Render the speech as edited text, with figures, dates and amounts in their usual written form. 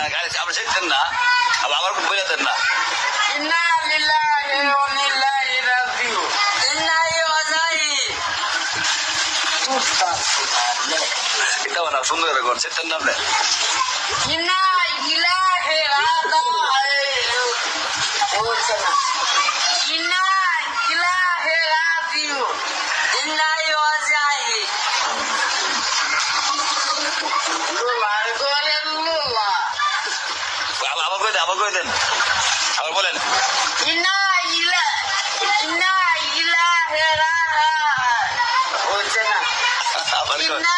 আপনি শিখতেন না, আবার বোঝাতেন না। ইন্না লিল্লাহি ওয়া ইন্না ইলাইহি রাজিউন। ইন্না ইলাইহি এটা না সুন্দর করে কোন শিখতেন না আপনি। ইন্না ইলাইহি রাজিউন। বলছেন না। ইন্না ইলাইহি রাজিউন। ইন্না ইলাইহি লোলার করে লোলা। আবার কই দেন, আবার বলেন। ইন্না ইলাইহি রাজিউন। বলছেন না। আবার কই। ইন্না